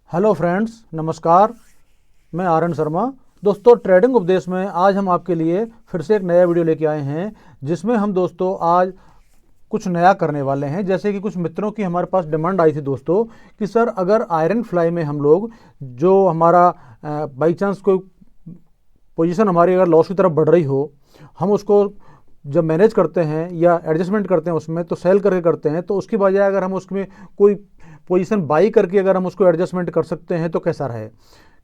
Hello friends, नमस्कार। मैं are N Sharma. दोस्तों, ट्रेडिंग उपदेश में आज हम आपके लिए फिर से एक नया वीडियो लेके आए हैं, जिसमें हम दोस्तों आज कुछ नया करने वाले हैं। जैसे कि कुछ मित्रों की हमारे पास डिमांड आई थी दोस्तों कि सर, अगर आयरन फ्लाई में हम लोग जो हमारा बाई चांस कोई पोजीशन हमारी अगर लॉस की तरफ बढ़ रही हो, हम उसको जब मैनेज करते हैं या एडजस्टमेंट करते हैं उसमें, तो सेल करके करते हैं, तो उसकी बजाय अगर हम उसमें कोई पोजीशन बाई करके अगर हम उसको एडजस्टमेंट कर सकते हैं तो कैसा रहे।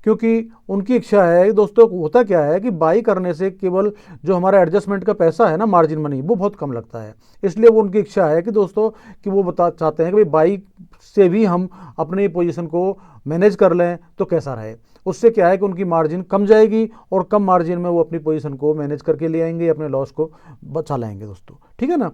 क्योंकि उनकी इच्छा है दोस्तों, होता क्या है कि बाई करने से केवल जो हमारा एडजस्टमेंट का पैसा है ना, मार्जिन मनी, वो बहुत कम लगता है। इसलिए वो उनकी इच्छा है कि दोस्तों कि वो चाहते हैं कि भाई बाई से भी हम अपनी पोजीशन को मैनेज कर लें तो कैसा रहे। उससे क्या है कि उनकी मार्जिन कम जाएगी और कम मार्जिन में वो अपनी पोजीशन को मैनेज करके ले आएंगे, अपने लॉस को बचा लाएंगे दोस्तों। ठीक है ना।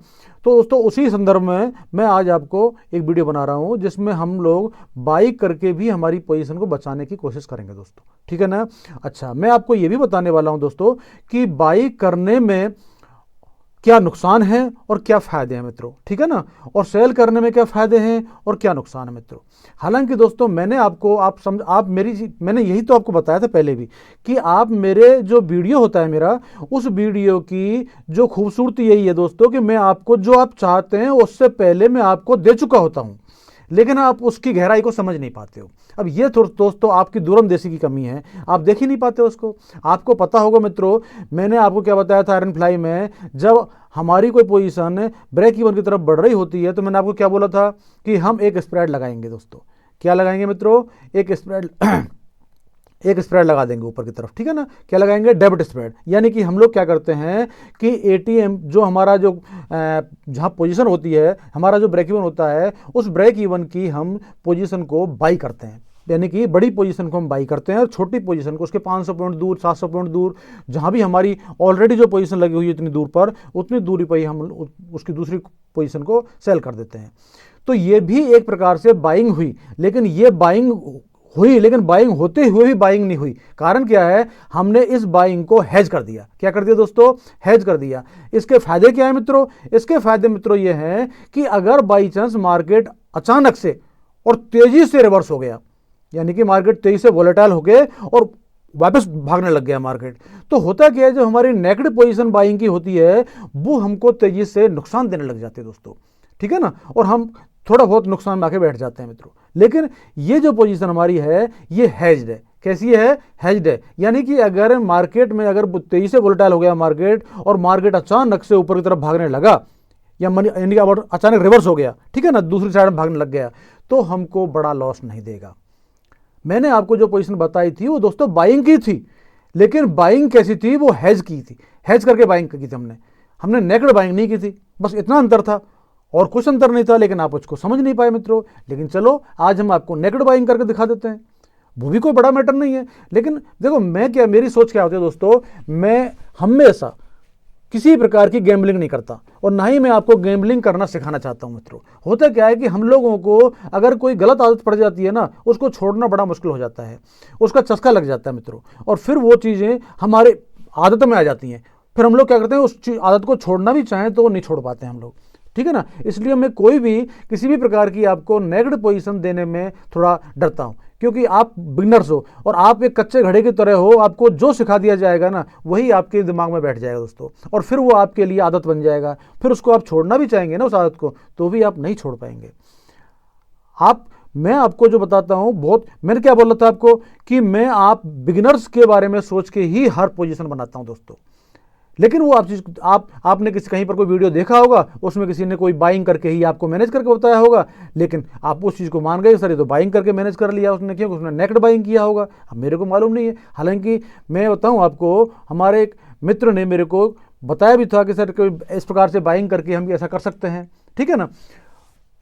तो दोस्तों, उसी संदर्भ में मैं आज आपको एक वीडियो बना रहा हूं, जिसमें हम लोग बाई करके भी हमारी पोजीशन को बचाने की कोशिश करेंगे दोस्तों। ठीक है ना। अच्छा, मैं आपको ये भी बताने वाला हूं दोस्तों कि बाई करने में क्या नुकसान है और क्या फायदे हैं मित्रों। ठीक है ना। और सेल करने में क्या फायदे हैं और क्या नुकसान है मित्रों। हालांकि दोस्तों, मैंने आपको मैंने यही तो आपको बताया था पहले भी कि आप मेरे जो वीडियो होता है मेरा, उस वीडियो की जो खूबसूरती यही है दोस्तों कि मैं आपको जो आप चाहते हैं उससे पहले मैं आपको दे चुका होता हूं, लेकिन आप उसकी गहराई को समझ नहीं पाते हो। अब ये दोस्तों आपकी दूरंदेशी की कमी है, आप देख ही नहीं पाते हो उसको। आपको पता होगा मित्रों, मैंने आपको क्या बताया था आयरन फ्लाई में, जब हमारी कोई पोजीशन ब्रेक इवन की तरफ बढ़ रही होती है तो मैंने आपको क्या बोला था कि हम एक स्प्रेड लगाएंगे दोस्तों। क्या लगाएंगे मित्रों? एक स्प्रेड एक स्प्रेड लगा देंगे ऊपर की तरफ। ठीक है ना। क्या लगाएंगे? Debit spread. यानी कि हम लोग क्या करते हैं कि एटीएम जो हमारा जो जहां पोजीशन होती है, हमारा जो ब्रेक इवन होता है, उस ब्रेक इवन की हम पोजीशन को बाई करते हैं। यानी कि बड़ी पोजीशन को हम बाई करते हैं और छोटी पोजीशन को उसके 500 पॉइंट दूर, 700 पॉइंट दूर, जहां भी हमारी ऑलरेडी जो पोजीशन लगी हुई है इतनी दूर पर, उतनी दूरी पर ही हम उसकी दूसरी पोजीशन को सेल कर देते हैं। तो ये भी एक प्रकार से बाइंग हुई, लेकिन ये बाइंग हुई, लेकिन बाइंग होते हुए भी बाइंग नहीं हुई। कारण क्या है? हमने इस बाइंग को हेज कर दिया। क्या कर दिया दोस्तों? हेज कर दिया। इसके फायदे क्या है मित्रों? इसके फायदे मित्रों ये हैं कि अगर बाई चांस मार्केट अचानक से और तेजी से रिवर्स हो गया, यानी कि मार्केट तेजी से वोलेटाइल हो गए और वापस भागने लग गया मार्केट, तो होता क्या है, जो हमारी नेगेटिव पोजीशन बाइंग की होती है वो हमको तेजी से नुकसान देने लग जाते हैं दोस्तों। ठीक है ना। और हम थोड़ा बहुत नुकसान में आके बैठ जाते हैं मित्रों। लेकिन ये जो पोजीशन हमारी है ये हेज्ड है। कैसी है? हेज्ड है। यानी कि अगर मार्केट में अगर तेजी से वोलेटाइल हो गया मार्केट और मार्केट अचानक से ऊपर की तरफ भागने लगा, या इंडिया अचानक रिवर्स हो गया, ठीक है ना, दूसरी साइड में भागने लग गया, तो हमको बड़ा लॉस नहीं देगा। मैंने आपको जो पोजीशन बताई थी वो दोस्तों बाइंग की थी, लेकिन बाइंग कैसी थी? वो हेज की थी। हेज करके बाइंग की थी हमने नेगेटिव बाइंग नहीं की थी। बस इतना अंतर था और कुछ अंतर नहीं था, लेकिन आप उसको समझ नहीं पाए मित्रों। लेकिन चलो, आज हम आपको नेगेटिव बाइंग करके दिखा देते हैं। वो भी कोई बड़ा मैटर नहीं है। लेकिन देखो, मेरी सोच क्या होती है दोस्तों, मैं हमेशा किसी प्रकार की गैम्बलिंग नहीं करता और ना ही मैं आपको गैम्बलिंग करना सिखाना चाहता हूं मित्रों। होता क्या है कि हम लोगों को अगर कोई गलत आदत पड़ जाती है ना, उसको छोड़ना बड़ा मुश्किल हो जाता है, उसका चस्का लग जाता है मित्रों, और फिर वो चीज़ें हमारे आदत में आ जाती हैं। फिर हम लोग क्या करते हैं, उस आदत को छोड़ना भी चाहें तो नहीं छोड़ पाते हम लोग। ठीक है ना। इसलिए मैं कोई भी किसी भी प्रकार की आपको नेगेटिव पोजीशन देने में थोड़ा डरता हूं, क्योंकि आप बिगनर्स हो और आप एक कच्चे घड़े की तरह हो। आपको जो सिखा दिया जाएगा ना, वही आपके दिमाग में बैठ जाएगा दोस्तों, और फिर वो आपके लिए आदत बन जाएगा। फिर उसको आप छोड़ना भी चाहेंगे ना उस आदत को, तो भी आप नहीं छोड़ पाएंगे। मैं आपको जो बताता हूं, बहुत मैंने क्या बोला था आपको कि मैं आप बिगिनर्स के बारे में सोच के ही हर पोजीशन बनाता हूं दोस्तों। लेकिन वो आपने कहीं पर कोई वीडियो देखा होगा, उसमें किसी ने कोई बाइंग करके ही आपको मैनेज करके बताया होगा, लेकिन आप उस चीज़ को मान गए, सर ये तो बाइंग करके मैनेज कर लिया उसने, क्योंकि उसने नेगेटिव बाइंग किया होगा। अब मेरे को मालूम नहीं है। हालांकि मैं बताऊं आपको, हमारे एक मित्र ने मेरे को बताया भी था कि सर इस प्रकार से बाइंग करके हम ऐसा कर सकते हैं। ठीक है ना।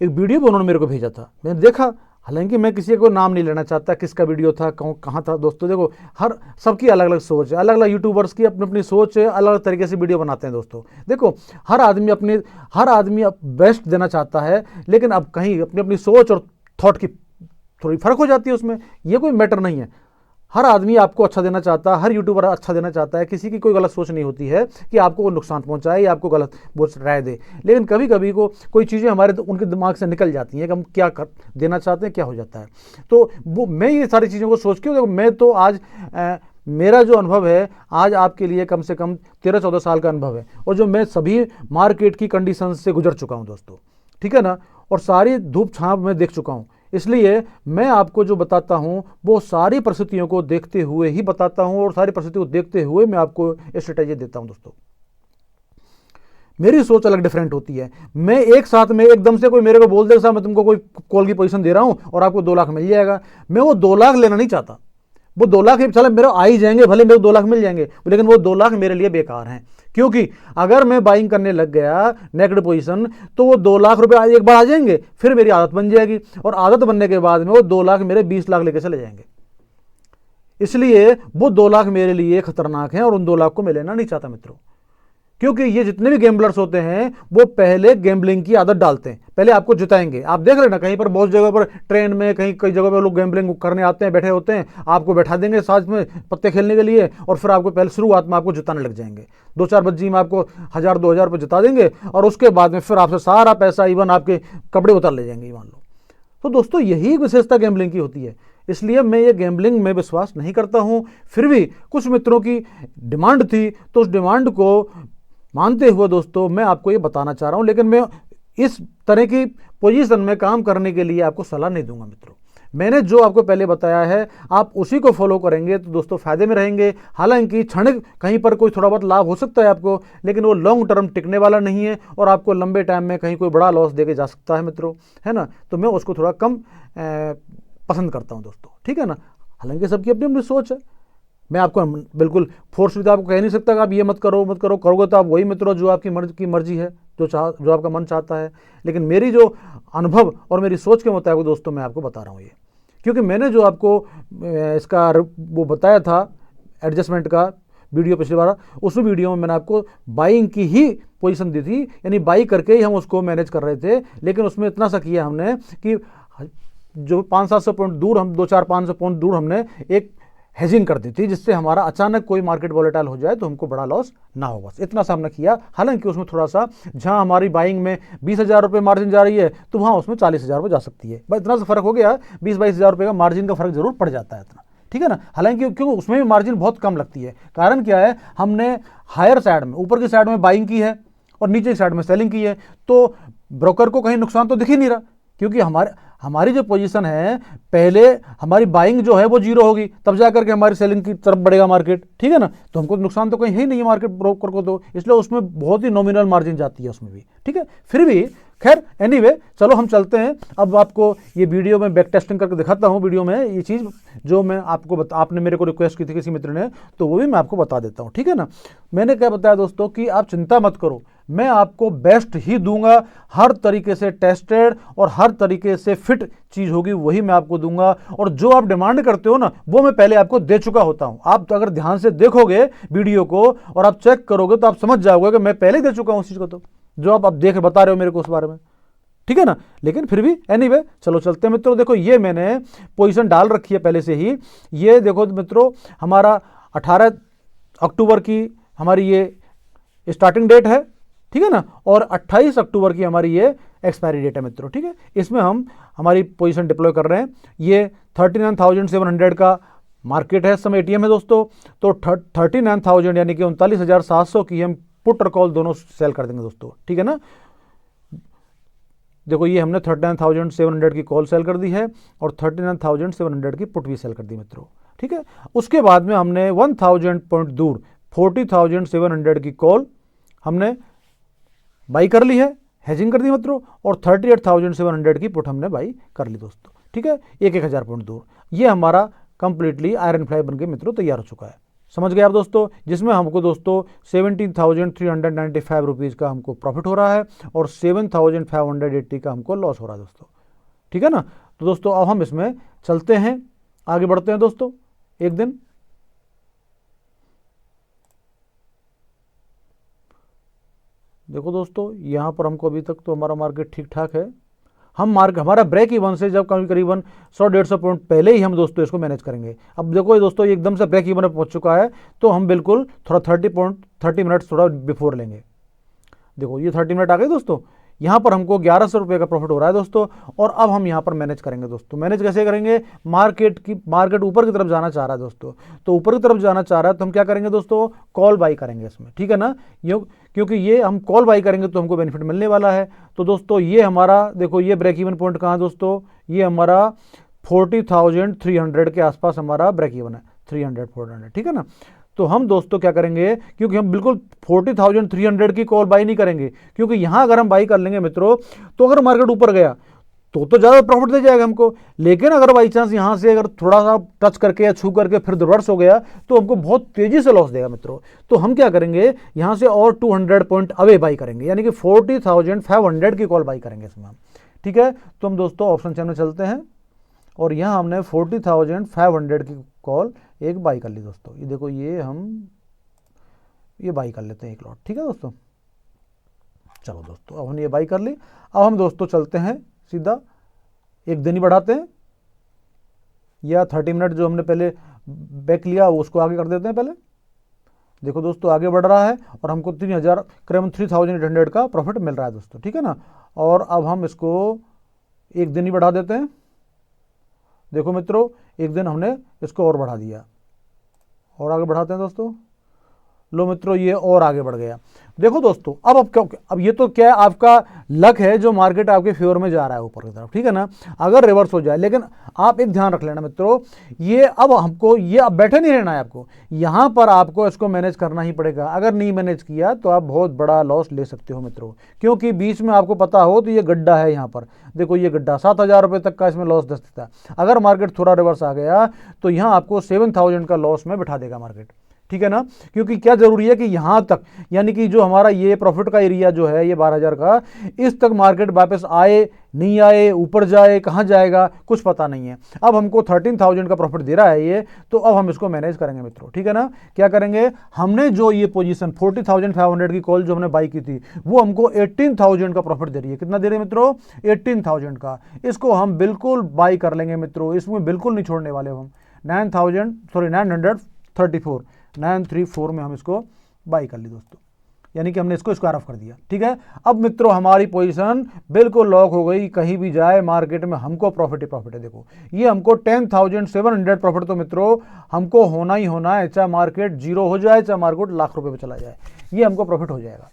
एक वीडियो भी उन्होंने मेरे को भेजा था, मैंने देखा। हालांकि मैं किसी को नाम नहीं लेना चाहता, किसका वीडियो था, कहाँ था दोस्तों। देखो, हर सबकी अलग अलग सोच है, अलग अलग यूट्यूबर्स की अपनी अपनी सोच है, अलग अलग तरीके से वीडियो बनाते हैं दोस्तों। देखो, हर आदमी बेस्ट देना चाहता है, लेकिन अब कहीं अपनी अपनी सोच और थॉट की थोड़ी फर्क हो जाती है उसमें। ये कोई मैटर नहीं है। हर आदमी आपको अच्छा देना चाहता है, हर यूट्यूबर अच्छा देना चाहता है, किसी की कोई गलत सोच नहीं होती है कि आपको वो नुकसान पहुंचाए या आपको गलत वो राय दे। लेकिन कभी कभी को कोई चीज़ें हमारे उनके दिमाग से निकल जाती हैं कि हम क्या कर देना चाहते हैं, क्या हो जाता है। तो वो मैं ये सारी चीज़ों को सोच के, देखो मैं तो आज मेरा जो अनुभव है आज आपके लिए कम से कम 13-14 साल का अनुभव है, और जो मैं सभी मार्केट की कंडीशन से गुजर चुका हूँ दोस्तों, ठीक है ना, और सारी धूप छांव में देख चुका हूँ। इसलिए मैं आपको जो बताता हूं वो सारी परिस्थितियों को देखते हुए ही बताता हूं, और सारी परिस्थितियों को देखते हुए मैं आपको स्ट्रेटेजी देता हूं दोस्तों। मेरी सोच अलग डिफरेंट होती है। मैं एक साथ में एकदम से कोई मेरे को बोल देगा मैं तुमको कोई कॉल की पोजीशन दे रहा हूं और आपको 2 लाख मिल जाएगा, मैं वो 2 लाख लेना नहीं चाहता। वो 2 लाख चले मेरे आ ही जाएंगे, भले मेरे को 2 लाख मिल जाएंगे, लेकिन वो 2 लाख मेरे लिए बेकार हैं। क्योंकि अगर मैं बाइंग करने लग गया नेक्ड पोजीशन तो वो 2 लाख रुपए एक बार आ जाएंगे, फिर मेरी आदत बन जाएगी, और आदत बनने के बाद में वो 2 लाख मेरे 20 लाख लेके चले जाएंगे। इसलिए वो 2 लाख मेरे लिए खतरनाक हैं, और उन 2 लाख को मैं लेना नहीं चाहता मित्रों। क्योंकि ये जितने भी गैम्बलर्स होते हैं वो पहले गैम्बलिंग की आदत डालते हैं, पहले आपको जिताएंगे। आप देख लेना कहीं पर बहुत जगह पर ट्रेन में कहीं कई जगह पर लोग गैम्बलिंग करने आते हैं, बैठे होते हैं, आपको बैठा देंगे साथ में पत्ते खेलने के लिए, और फिर आपको पहले शुरुआत में आपको जिताने लग जाएंगे। 2-4 बज्जी में आपको 1000-2000 रुपये जिता देंगे, और उसके बाद में फिर आपसे सारा पैसा, इवन आपके कपड़े उतार ले जाएंगे, मान लो। तो दोस्तों यही विशेषता गैम्बलिंग की होती है। इसलिए मैं ये गैम्बलिंग में विश्वास नहीं करता हूं। फिर भी कुछ मित्रों की डिमांड थी, तो उस डिमांड को मानते हुए दोस्तों मैं आपको ये बताना चाह रहा हूं। लेकिन मैं इस तरह की पोजीशन में काम करने के लिए आपको सलाह नहीं दूंगा मित्रों। मैंने जो आपको पहले बताया है आप उसी को फॉलो करेंगे तो दोस्तों फायदे में रहेंगे। हालांकि क्षणिक कहीं पर कोई थोड़ा बहुत लाभ हो सकता है आपको, लेकिन वो लॉन्ग टर्म टिकने वाला नहीं है, और आपको लंबे टाइम में कहीं कोई बड़ा लॉस देके जा सकता है मित्रों, है ना। तो मैं उसको थोड़ा कम पसंद करता हूं दोस्तों, ठीक है ना। हालांकि सबकी अपनी अपनी सोच है, मैं आपको बिल्कुल फोर्स तो आपको कह नहीं सकता कि आप ये मत करो मत करो, करोगे तो आप वही मित्रों जो आपकी मर्जी है, जो आपका मन चाहता है। लेकिन मेरी जो अनुभव और मेरी सोच के मुताबिक दोस्तों मैं आपको बता रहा हूँ ये, क्योंकि मैंने जो आपको इसका वो बताया था एडजस्टमेंट का वीडियो पिछली बार, उस वीडियो में मैंने आपको बाइंग की ही पोजीशन दी थी, यानी बाई करके ही हम उसको मैनेज कर रहे थे। लेकिन उसमें इतना सा किया हमने कि जो 500-700 पॉइंट दूर, हम 200-400-500 पॉइंट दूर हमने एक हेजिंग कर दी थी, जिससे हमारा अचानक कोई मार्केट वॉलेटाइल हो जाए तो हमको बड़ा लॉस ना हो, बस इतना सा हमने किया। हालांकि उसमें थोड़ा सा, जहां हमारी बाइंग में 20,000 रुपये मार्जिन जा रही है तो वहां उसमें 40,000 रुपये जा सकती है, बस इतना सा फर्क हो गया। 20-22,000 रुपये का मार्जिन का फर्क जरूर पड़ जाता है इतना, ठीक है ना। हालांकि क्योंकि उसमें भी मार्जिन बहुत कम लगती है। कारण क्या है, हमने हायर साइड में, ऊपर की साइड में बाइंग की है और नीचे की साइड में सेलिंग की है, तो ब्रोकर को कहीं नुकसान तो दिख ही नहीं रहा, क्योंकि हमारी जो पोजीशन है, पहले हमारी बाइंग जो है वो जीरो होगी, तब जाकर के हमारी सेलिंग की तरफ बढ़ेगा मार्केट, ठीक है ना। तो हमको नुकसान तो कहीं है ही नहीं है मार्केट ब्रोकर को, तो इसलिए उसमें बहुत ही नॉमिनल मार्जिन जाती है उसमें भी, ठीक है। फिर भी खैर एनीवे, चलो हम चलते हैं। अब आपको ये वीडियो में बैक टेस्टिंग करके दिखाता हूँ। वीडियो में ये चीज़ जो मैं आपको आपने मेरे को रिक्वेस्ट की थी किसी मित्र ने, तो वो भी मैं आपको बता देता हूँ, ठीक है ना। मैंने क्या बताया दोस्तों कि आप चिंता मत करो, मैं आपको बेस्ट ही दूंगा, हर तरीके से टेस्टेड और हर तरीके से फिट चीज़ होगी वही मैं आपको दूंगा। और जो आप डिमांड करते हो ना, वो मैं पहले आपको दे चुका होता हूं। आप तो अगर ध्यान से देखोगे वीडियो को और आप चेक करोगे तो आप समझ जाओगे कि मैं पहले ही दे चुका हूं उस चीज़ को, तो जो आप देख बता रहे हो मेरे को उस बारे में, ठीक है ना। लेकिन फिर भी एनीवे चलो चलते हैं मित्रों। देखो ये मैंने पोजीशन डाल रखी है पहले से ही। ये देखो मित्रों, हमारा 18 अक्टूबर की हमारी ये स्टार्टिंग डेट है, ठीक है ना, और 28 अक्टूबर की हमारी ये एक्सपायरी डेट है मित्रों, ठीक है। इसमें हम हमारी पोजीशन डिप्लॉय कर रहे हैं। ये 39,700 का मार्केट है, इस समय एटीएम है दोस्तों। तो 39,000 यानी कि 39,700 की हम पुट और कॉल दोनों सेल कर देंगे दोस्तों, ठीक है ना। देखो ये हमने 39,700 की कॉल सेल कर दी है और 39,700 की पुट भी सेल कर दी मित्रों, ठीक है। उसके बाद में हमने 1,000 पॉइंट दूर 40,700 की कॉल हमने बाई कर ली है, हेजिंग कर दी मित्रों, और 38,700 की पुट हमने बाई कर ली दोस्तों, ठीक है। 1,000 पॉइंट दूर ये हमारा कंप्लीटली आयरन फ्लाई बन के मित्रों तैयार हो चुका है। समझ गए आप दोस्तों, जिसमें हमको दोस्तों 17,395 रुपीज़ का हमको प्रॉफिट हो रहा है और 7,580 का हमको लॉस हो रहा है दोस्तों, ठीक है ना। तो दोस्तों अब हम इसमें चलते हैं, आगे बढ़ते हैं दोस्तों। एक दिन देखो दोस्तों, यहाँ पर हमको अभी तक तो हमारा मार्केट ठीक ठाक है। हम हमारा ब्रेक इवन से जब करीबन 100-150 पॉइंट पहले ही हम दोस्तों इसको मैनेज करेंगे। अब देखो ये दोस्तों एकदम से ब्रेक इवन पे पहुंच चुका है, तो हम बिल्कुल थोड़ा 30 मिनट थोड़ा बिफोर लेंगे। देखो ये 30 मिनट आ गए दोस्तों, यहाँ पर हमको 1100 रुपये का प्रॉफिट हो रहा है दोस्तों। और अब हम यहाँ पर मैनेज करेंगे दोस्तों। मैनेज कैसे करेंगे? मार्केट ऊपर की तरफ जाना चाह रहा है दोस्तों, तो ऊपर की तरफ जाना चाह रहा है तो हम क्या करेंगे दोस्तों? कॉल बाई करेंगे इसमें, ठीक है ना। क्योंकि ये हम कॉल बाई करेंगे तो हमको बेनिफिट मिलने वाला है। तो दोस्तों ये हमारा देखो ये ब्रेक इवन पॉइंट कहाँ दोस्तों? ये हमारा 40,300 के आसपास हमारा ब्रेक इवन है, 300-400, ठीक है ना। तो हम दोस्तों क्या करेंगे, क्योंकि हम बिल्कुल 40,300 की कॉल बाई नहीं करेंगे, क्योंकि यहां अगर हम बाई कर लेंगे मित्रों तो अगर मार्केट ऊपर गया तो ज़्यादा प्रॉफिट दे जाएगा हमको। लेकिन अगर बाई चांस यहां से अगर थोड़ा सा टच करके या छू करके फिर रिवर्स हो गया तो हमको बहुत तेजी से लॉस देगा मित्रों। तो हम क्या करेंगे, यहां से और 200 पॉइंट अवे बाई करेंगे, यानी कि 40,500 की कॉल बाई करेंगे इसमें हम, ठीक है। तो हम दोस्तों ऑप्शन चैन में चलते हैं और यहाँ हमने 40,500 की कॉल एक बाई कर ली दोस्तों। ये देखो ये हम ये बाई कर लेते हैं एक लॉट, ठीक है दोस्तों। चलो दोस्तों अब हमने ये बाई कर ली। अब हम दोस्तों चलते हैं सीधा एक दिन ही बढ़ाते हैं, या 30 मिनट जो हमने पहले बैक लिया उसको आगे कर देते हैं पहले। देखो दोस्तों आगे बढ़ रहा है और हमको 3,800 का प्रॉफिट मिल रहा है दोस्तों, ठीक है ना। और अब हम इसको एक दिन ही बढ़ा देते हैं। देखो मित्रों एक दिन हमने इसको और बढ़ा दिया और आगे बढ़ाते हैं दोस्तों। लो मित्रों ये और आगे बढ़ गया। देखो दोस्तों अब ये तो क्या है, आपका लक है जो मार्केट आपके फेवर में जा रहा है ऊपर की तरफ, ठीक है ना। अगर रिवर्स हो जाए, लेकिन आप एक ध्यान रख लेना मित्रों, ये अब हमको ये अब बैठे नहीं रहना है आपको, यहाँ पर आपको इसको मैनेज करना ही पड़ेगा। अगर नहीं मैनेज किया तो आप बहुत बड़ा लॉस ले सकते हो मित्रों, क्योंकि बीच में आपको पता हो तो ये गड्ढा है यहाँ पर। देखो ये गड्ढा 7,000 रुपये तक का इसमें लॉस दस देता है। अगर मार्केट थोड़ा रिवर्स आ गया तो यहाँ आपको 7,000 का लॉस में बिठा देगा मार्केट, ठीक है ना। क्योंकि क्या जरूरी है कि यहां तक, यानी कि जो हमारा ये प्रॉफिट का एरिया जो है ये 12,000 का, इस तक मार्केट वापस आए नहीं आए, ऊपर जाए कहां जाएगा कुछ पता नहीं है। अब हमको 13,000 का प्रॉफिट दे रहा है ये, तो अब हम इसको मैनेज करेंगे मित्रों, ठीक है ना। क्या करेंगे, हमने जो ये पोजीशन 40,500 की कॉल जो हमने बाई की थी वो हमको 18,000 का प्रॉफिट दे रही है। कितना दे रही है मित्रों? 18,000 का। इसको हम बिल्कुल बाई कर लेंगे मित्रों, इसमें बिल्कुल नहीं छोड़ने वाले हम। 934 में हम इसको बाई कर ली दोस्तों, यानी कि हमने इसको स्क्वायर ऑफ कर दिया, ठीक है। अब मित्रों हमारी पोजीशन बिल्कुल लॉक हो गई, कहीं भी जाए मार्केट में हमको प्रॉफिट ही प्रॉफिट है। देखो ये हमको 10,700 प्रॉफिट तो मित्रों हमको होना ही होना है, चाहे मार्केट जीरो हो जाए, चाहे मार्केट लाख रुपए पे चला जाए, ये हमको प्रॉफिट हो जाएगा।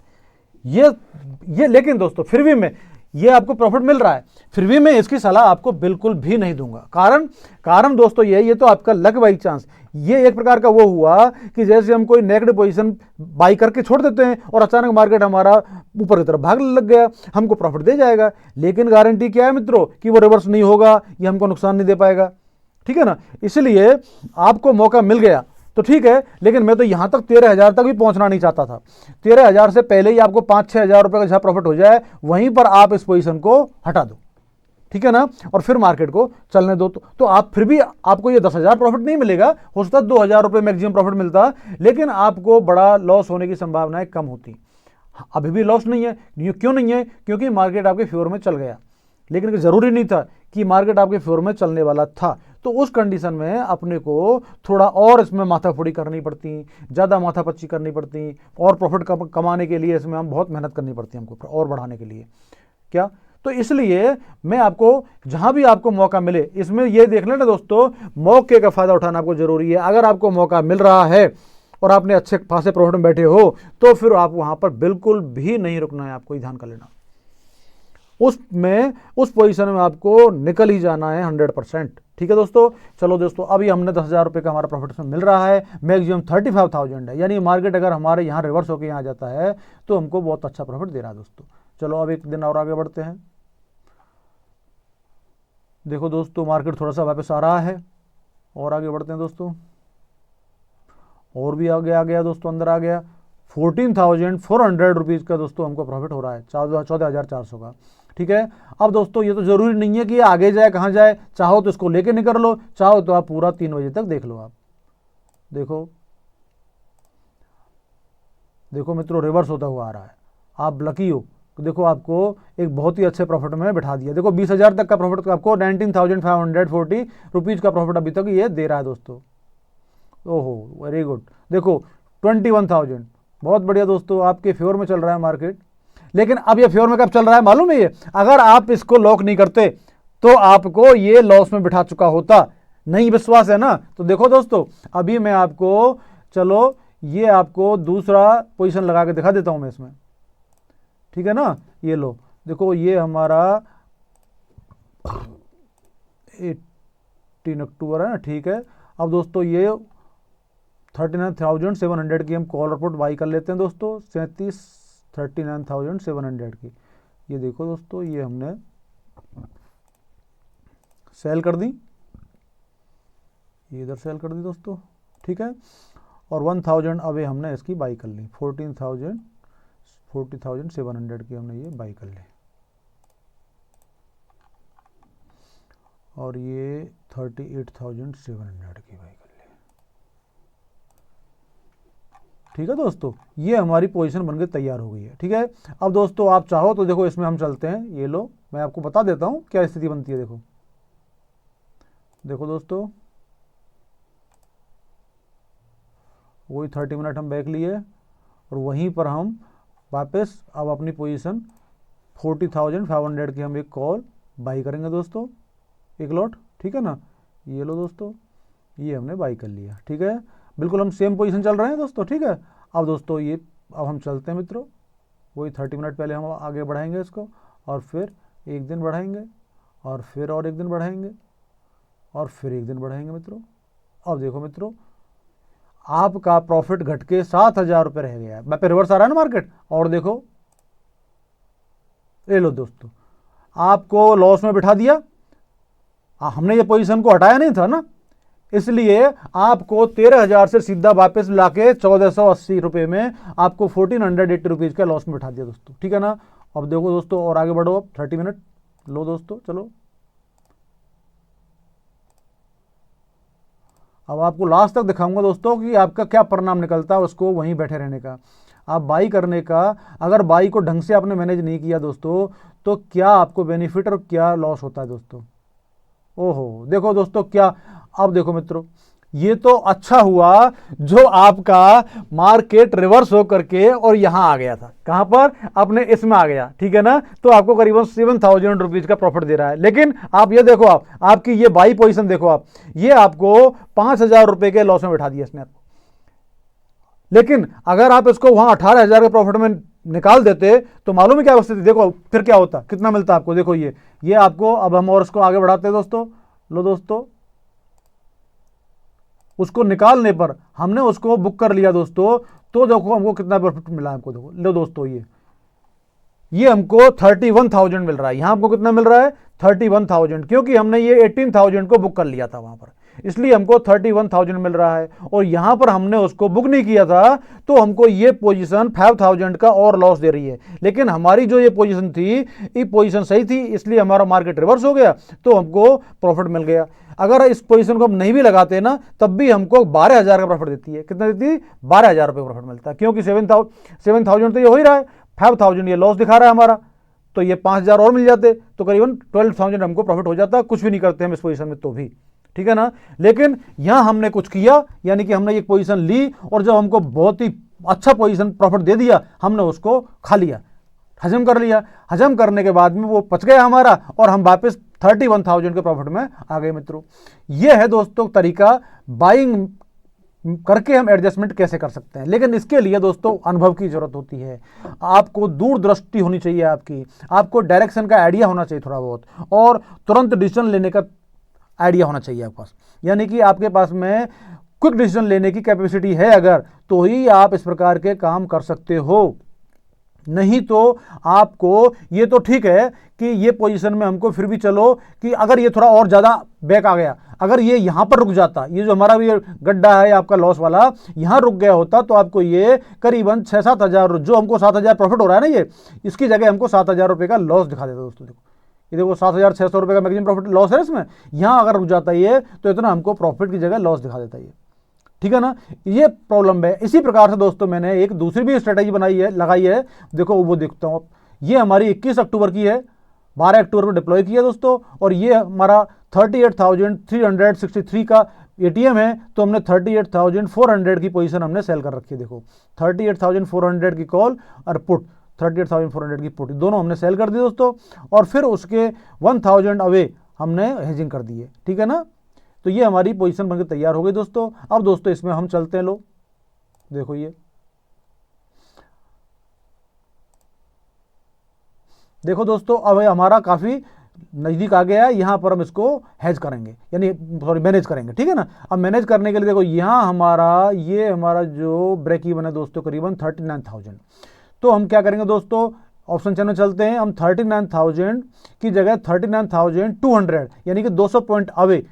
ये लेकिन दोस्तों फिर भी मैं ये आपको प्रॉफिट मिल रहा है, फिर भी मैं इसकी सलाह आपको बिल्कुल भी नहीं दूंगा। कारण दोस्तों ये तो आपका लक बाई चांस, ये एक प्रकार का वो हुआ कि जैसे हम कोई नेगेटिव पोजीशन बाई करके छोड़ देते हैं और अचानक मार्केट हमारा ऊपर की तरफ भागने लग गया, हमको प्रॉफिट दे जाएगा। लेकिन गारंटी क्या है मित्रों कि वो रिवर्स नहीं होगा, ये हमको नुकसान नहीं दे पाएगा, ठीक है ना। इसलिए आपको मौका मिल गया तो ठीक है, लेकिन मैं तो यहां तक 13,000 तक भी पहुंचना नहीं चाहता था। 13,000 से पहले ही आपको 5-6 हज़ार रुपए का जहां प्रॉफिट हो जाए वहीं पर आप इस पोजीशन को हटा दो, ठीक है ना, और फिर मार्केट को चलने दो। तो आप फिर भी आपको ये 10,000 प्रॉफिट नहीं मिलेगा, हो सकता है 2,000 रुपये मैक्सिमम प्रॉफिट मिलता, लेकिन आपको बड़ा लॉस होने की संभावनाएं कम होती। अभी भी लॉस नहीं है, क्यों नहीं है? क्योंकि मार्केट आपके फेवर में चल गया, लेकिन जरूरी नहीं था कि मार्केट आपके फेवर में चलने वाला था। तो उस कंडीशन में अपने को थोड़ा और इसमें माथाफोड़ी करनी पड़ती, ज़्यादा माथापच्ची करनी पड़ती, और प्रॉफिट कमाने के लिए इसमें हम बहुत मेहनत करनी पड़ती है हमको और बढ़ाने के लिए। क्या तो इसलिए मैं आपको जहां भी आपको मौका मिले, इसमें यह देख लेना दोस्तों, मौके का फायदा उठाना आपको जरूरी है। अगर आपको मौका मिल रहा है और आपने अच्छे खासे प्रॉफिट में बैठे हो तो फिर आप वहां पर बिल्कुल भी नहीं रुकना है, आपको ध्यान कर लेना। उस पोजीशन में आपको निकल ही जाना है 100%, ठीक है दोस्तों। चलो दोस्तों अभी हमने 10,000 रुपये का हमारा प्रॉफिट इसमें मिल रहा है, मैक्सिमम 35,000 है, यानी मार्केट अगर हमारे यहाँ रिवर्स होकर यहाँ जाता है तो हमको बहुत अच्छा प्रॉफिट दे रहा है दोस्तों। चलो अब एक दिन और आगे बढ़ते हैं। देखो दोस्तों मार्केट थोड़ा सा वापस आ रहा है और आगे बढ़ते हैं दोस्तों, और भी आगे आ गया दोस्तों, अंदर आ गया। 14,400 रुपीज़ का दोस्तों हमको प्रॉफिट हो रहा है, 14,400 का, ठीक है। अब दोस्तों ये तो जरूरी नहीं है कि आगे जाए कहाँ जाए, चाहो तो इसको लेके निकल लो, चाहो तो आप पूरा 3 बजे तक देख लो। आप देखो मित्रों रिवर्स होता हुआ आ रहा है, आप लकी हो तो देखो आपको एक बहुत ही अच्छे प्रॉफिट में बैठा दिया। देखो 20,000 तक का प्रॉफिट आपको 19,540 रुपीज़ का प्रॉफिट अभी तक ये दे रहा है दोस्तों। ओहो वेरी गुड। देखो 21,000, बहुत बढ़िया दोस्तों, आपके फेवर में चल रहा है मार्केट। लेकिन अब ये फेवर में कब चल रहा है मालूम है? ये अगर आप इसको लॉक नहीं करते तो आपको ये लॉस में बिठा चुका होता। नहीं विश्वास है ना? तो देखो दोस्तों, अभी मैं आपको, चलो ये आपको दूसरा पोजीशन लगा के दिखा देता हूं मैं इसमें, ठीक है ना। ये लो, देखो ये हमारा 18 अक्टूबर है ना, ठीक है। अब दोस्तों ये 39,700 की हम कॉल रिपोर्ट बाई कर लेते हैं दोस्तों, 39,700 की। ये देखो दोस्तों, ये हमने सेल कर दी, ये इधर सेल कर दी दोस्तों, ठीक है। और 1,000 अवे हमने इसकी बाई कर ली, 40,700 की हमने ये बाई कर ली। और ये 38,700 की बाई कर ली, ठीक है दोस्तों। ये हमारी पोजीशन बनकर तैयार हो गई है, ठीक है। अब दोस्तों आप चाहो तो देखो इसमें हम चलते हैं, ये लो मैं आपको बता देता हूँ क्या स्थिति बनती है। देखो देखो दोस्तों, वही 30 मिनट हम बैक लिए और वहीं पर हम वापस अब अपनी पोजीशन 40,500 की हम एक कॉल बाई करेंगे दोस्तों, एक लॉट, ठीक है ना। ये लो दोस्तों, ये हमने बाई कर लिया, ठीक है। बिल्कुल हम सेम पोजीशन चल रहे हैं दोस्तों, ठीक है। अब दोस्तों ये अब हम चलते हैं मित्रों, वही 30 मिनट पहले हम आगे बढ़ाएंगे इसको, और फिर एक दिन बढ़ाएंगे, और फिर और एक दिन बढ़ाएंगे, और फिर एक दिन बढ़ाएंगे मित्रों। अब देखो मित्रों, आपका प्रॉफिट घट के 7,000 रुपये रह गया है। पे रिवर्स आ रहा है ना मार्केट, और देखो ले लो दोस्तों, आपको लॉस में बिठा दिया। हमने ये पोजीशन को हटाया नहीं था ना, इसलिए आपको 13,000 से सीधा वापस लाके 1,480 रुपये में आपको 1,480 रुपीज़ का लॉस में बिठा दिया दोस्तों, ठीक है ना। अब देखो दोस्तों, और आगे बढ़ो, अब 30 मिनट लो दोस्तों, चलो। अब आपको लास्ट तक दिखाऊंगा दोस्तों कि आपका क्या परिणाम निकलता है, उसको वहीं बैठे रहने का, आप बाई करने का। अगर बाई को ढंग से आपने मैनेज नहीं किया दोस्तों, तो क्या आपको बेनिफिट और क्या लॉस होता है दोस्तों। ओहो देखो दोस्तों क्या, अब देखो मित्रों, ये तो अच्छा हुआ जो आपका मार्केट रिवर्स हो करके और यहां आ गया था। कहां पर? अपने इसमें आ गया, ठीक है ना। तो आपको करीबन 7,000 रुपीज का प्रॉफिट दे रहा है। लेकिन आप ये देखो, आपकी ये बाई पोजीशन देखो, आप ये आपको 5,000 रुपए के लॉस में बैठा दिया इसने आपको। लेकिन अगर आप इसको वहां 18,000 के प्रॉफिट में निकाल देते तो मालूम है क्या स्थिति, देखो फिर क्या होता, कितना मिलता आपको। देखो ये आपको, अब हम और इसको आगे बढ़ाते हैं दोस्तों, लो दोस्तों, उसको निकालने पर हमने उसको बुक कर लिया दोस्तों, तो देखो हमको कितना प्रॉफिट मिला हमको। देखो लो दोस्तों, ये हमको 31,000 मिल रहा है। यहां हमको कितना मिल रहा है? 31,000, क्योंकि हमने ये 18,000 को बुक कर लिया था वहां पर, इसलिए हमको 31,000 मिल रहा है। और यहां पर हमने उसको बुक नहीं किया था, तो हमको ये पोजीशन 5,000 का और लॉस दे रही है। लेकिन हमारी जो ये पोजीशन थी, ये पोजीशन सही थी, इसलिए हमारा मार्केट रिवर्स हो गया, तो हमको प्रॉफिट मिल गया। अगर इस पोजीशन को हम नहीं भी लगाते ना, तब भी हमको 12,000 का प्रॉफिट देती है। कितना देती है? 12,000 रुपये प्रॉफिट मिलता है, क्योंकि 7,000 तो ये हो ही रहा है, 5,000 ये लॉस दिखा रहा है हमारा, तो ये 5,000 और मिल जाते तो करीबन 12,000 हमको प्रॉफिट हो जाता। कुछ भी नहीं करते हम इस पोजीशन में तो भी, ठीक है ना। लेकिन यहां हमने कुछ किया, यानी कि हमने एक पोजीशन ली और जब हमको बहुत ही अच्छा पोजीशन प्रॉफिट दे दिया, हमने उसको खा लिया, हजम कर लिया। हजम करने के बाद में वो पच गया हमारा, और हम वापस 31,000 के प्रॉफिट में आ गए मित्रों। यह है दोस्तों तरीका, बाइंग करके हम एडजस्टमेंट कैसे कर सकते हैं। लेकिन इसके लिए दोस्तों अनुभव की जरूरत होती है, आपको दूरदृष्टि होनी चाहिए, आपको डायरेक्शन का आइडिया होना चाहिए थोड़ा बहुत, और तुरंत डिसीजन लेने का आइडिया होना चाहिए आपके पास। यानी कि आपके पास में क्विक डिसीजन लेने की कैपेसिटी है अगर, तो ही आप इस प्रकार के काम कर सकते हो। नहीं तो आपको, ये तो ठीक है कि ये पोजीशन में हमको फिर भी चलो कि अगर ये थोड़ा और ज़्यादा बैक आ गया, अगर ये यहाँ पर रुक जाता, ये जो हमारा भी गड्ढा है आपका लॉस वाला, यहाँ रुक गया होता, तो आपको ये करीबन 6-7 हज़ार, जो हमको 7,000 प्रॉफिट हो रहा है ना, ये इसकी जगह हमको 7,000 रुपये का लॉस दिखा देता दोस्तों। देखो ये देखो 7,600 रुपये का मैक्सिमम प्रॉफिट लॉस है इसमें, यहाँ अगर रुक जाता ये, तो इतना हमको प्रॉफिट की जगह लॉस दिखा देता ये, ठीक है ना। ये प्रॉब्लम है। इसी प्रकार से दोस्तों मैंने एक दूसरी भी स्ट्रेटेजी बनाई है, लगाई है। देखो वो देखता हूँ, ये हमारी 21 अक्टूबर की है, 12 अक्टूबर को डिप्लॉय किया दोस्तों। और ये हमारा 38,363 का एटीएम है, तो हमने 38,400 की पोजीशन हमने सेल कर रखी है। देखो 38,400 की कॉल और पुट, 38,400 की पुट, दोनों हमने सेल कर दी दोस्तों। और फिर उसके 1000 अवे हमने हेजिंग कर दी है, ठीक है ना। तो ये हमारी पोजीशन बनकर तैयार हो गई दोस्तों। अब दोस्तों इसमें हम चलते हैं, लो देखो ये देखो दोस्तों, अब हमारा काफ़ी नज़दीक आ गया है। यहाँ पर हम इसको हैज करेंगे, यानी सॉरी मैनेज करेंगे, ठीक है ना। अब मैनेज करने के लिए देखो यहाँ हमारा ये हमारा जो ब्रेक इवन है दोस्तों करीबन 39,000। तो हम क्या करेंगे दोस्तों, ऑप्शन चेन में चलते हैं। हम 39,000 की जगह 39,200 यानी कि 200 पॉइंट अवे,